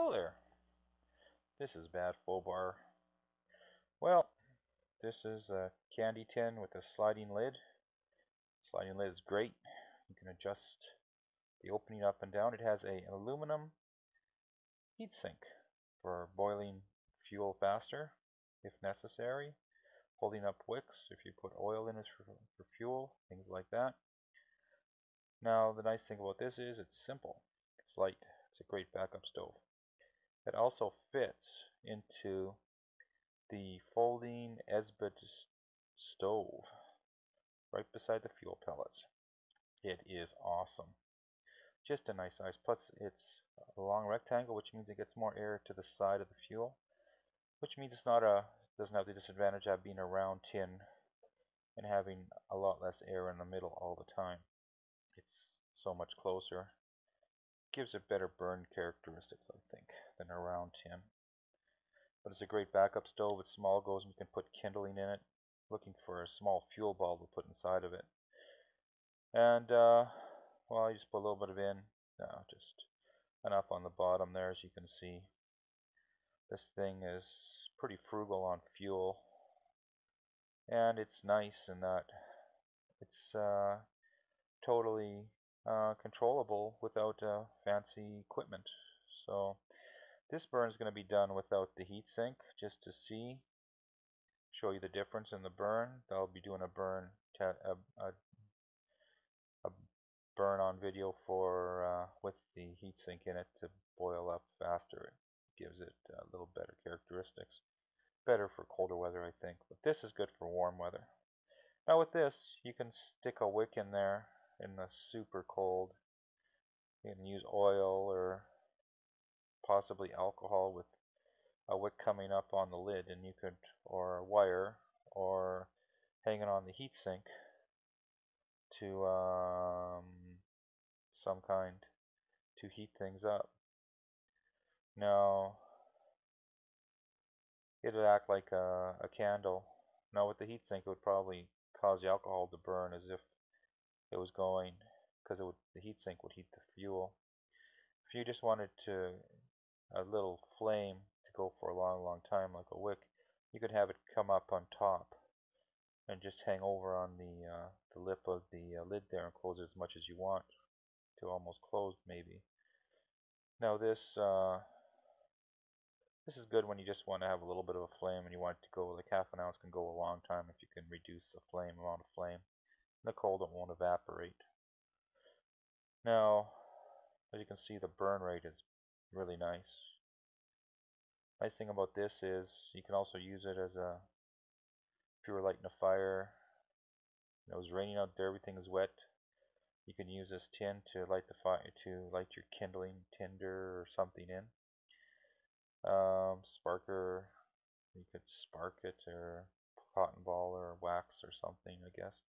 Hello there. This is Bad Bar. Well, this is a candy tin with a sliding lid. Sliding lid is great. You can adjust the opening up and down. It has an aluminum heatsink for boiling fuel faster, if necessary. Holding up wicks if you put oil in it for fuel, things like that. Now, the nice thing about this is it's simple. It's light. It's a great backup stove. It also fits into the folding Esbit stove right beside the fuel pellets. It is awesome. Just a nice size. Plus it's a long rectangle, which means it gets more air to the side of the fuel, which means it's not doesn't have the disadvantage of being a round tin and having a lot less air in the middle all the time. It's so much closer. Gives it better burn characteristics, I think, than a round tin. But it's a great backup stove. It's small, goes and you can put kindling in it. Looking for a small fuel ball to put inside of it. And well, I just put a little bit of in, just enough on the bottom there. As you can see, this thing is pretty frugal on fuel, and it's nice in that it's totally controllable without fancy equipment. So this burn is going to be done without the heatsink, just to show you the difference in the burn. I'll be doing a burn on video for with the heatsink in it to boil up faster. It gives it a little better characteristics. Better for colder weather, I think, but this is good for warm weather. Now with this, you can stick a wick in there in the super cold. You can use oil or possibly alcohol with a wick coming up on the lid, and you could, or a wire, or hanging on the heatsink to some kind to heat things up. Now, it'd act like a candle. Now with the heatsink, it would probably cause the alcohol to burn as if it was going, because the heatsink would heat the fuel. If you just wanted a little flame to go for a long time, like a wick, you could have it come up on top and just hang over on the lip of the lid there and close it as much as you want to almost closed maybe. Now this is good when you just want to have a little bit of a flame and you want it to go, like half an ounce can go a long time if you can reduce the amount of flame. In the cold it won't evaporate. Now, as you can see, the burn rate is really nice. Nice thing about this is you can also use it as if you were lighting a fire, it was raining out there, everything is wet, you can use this tin to light the fire, to light your kindling, tinder or something in. Sparker, you could spark it, or cotton ball or wax or something, I guess.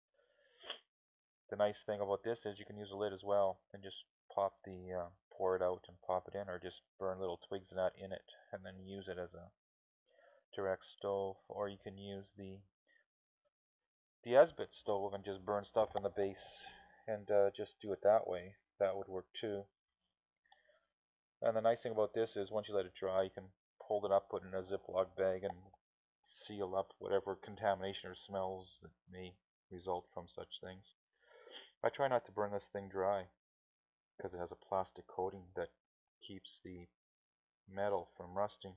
The nice thing about this is you can use a lid as well and just pop pour it out and pop it in, or just burn little twigs of that in it and then use it as a direct stove. Or you can use the Esbit stove and just burn stuff in the base and just do it that way. That would work too. And the nice thing about this is once you let it dry, you can hold it up, put it in a Ziploc bag, and seal up whatever contamination or smells that may result from such things. I try not to burn this thing dry because it has a plastic coating that keeps the metal from rusting.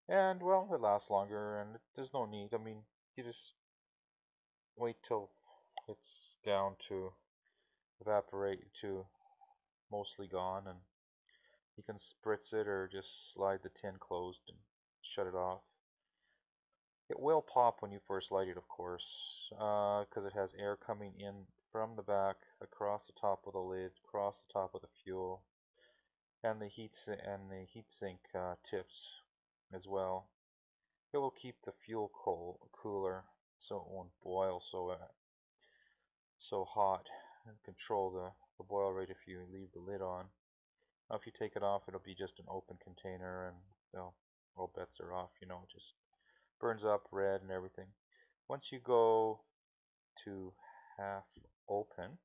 And well, it lasts longer, and there's no need. I mean, you just wait till it's down to evaporate to mostly gone, and you can spritz it or just slide the tin closed and shut it off. It will pop when you first light it, of course, because it has air coming in from the back, across the top of the lid, across the top of the fuel, and the heatsink tips as well. It will keep the fuel cooler, so it won't boil so hot, and control the boil rate if you leave the lid on. Now, if you take it off, it'll be just an open container, and well, all bets are off. You know, it just burns up red and everything. Once you go to half open,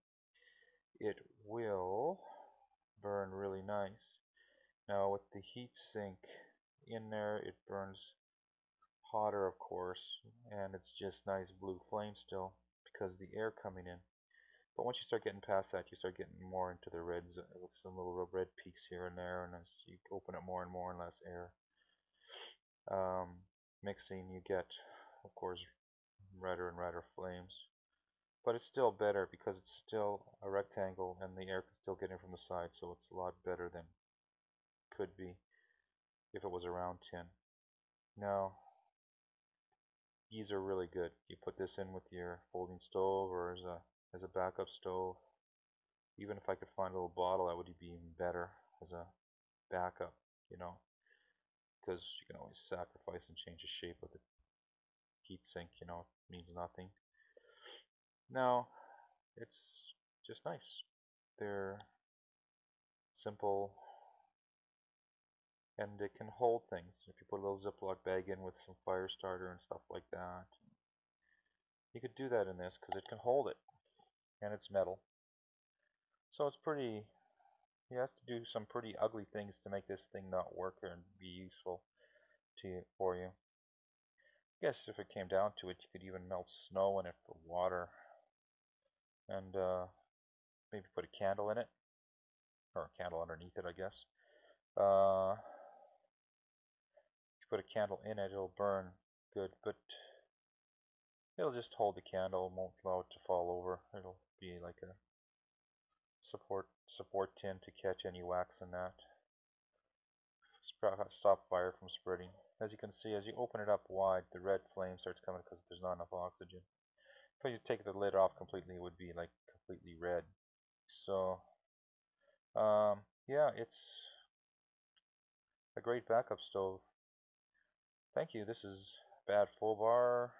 it will burn really nice. Now with the heat sink in there, it burns hotter, of course, and it's just nice blue flame still because of the air coming in. But once you start getting past that, you start getting more into the reds with some little red peaks here and there, and as you open it more and more and less air mixing, you get, of course, redder and redder flames. But it's still better because it's still a rectangle and the air can still get in from the side, so it's a lot better than could be if it was a round tin. Now, these are really good. You put this in with your folding stove or as a backup stove. Even if I could find a little bottle, that would be even better as a backup, you know, because you can always sacrifice and change the shape of the heat sink, you know, it means nothing. Now, it's just nice. They're simple and it can hold things. If you put a little Ziploc bag in with some fire starter and stuff like that, you could do that in this because it can hold it, and it's metal. So it's pretty, you have to do some pretty ugly things to make this thing not work and be useful to you, for you. I guess if it came down to it, you could even melt snow in it for water, and maybe put a candle in it, or a candle underneath it, I guess. If you put a candle in it, it'll burn good, but it'll just hold the candle, won't allow it to fall over. It'll be like a support tin to catch any wax in that. Stop fire from spreading. As you can see, as you open it up wide, the red flame starts coming because there's not enough oxygen. If you take the lid off completely, it would be like completely red. So, yeah, it's a great backup stove. Thank you. This is Bad Full Bar,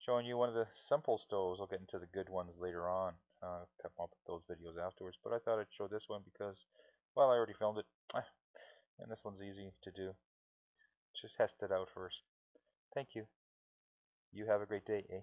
showing you one of the simple stoves. I'll get into the good ones later on. Come up with those videos afterwards. But I thought I'd show this one because, well, I already filmed it, and this one's easy to do. Just test it out first. Thank you. You have a great day, eh?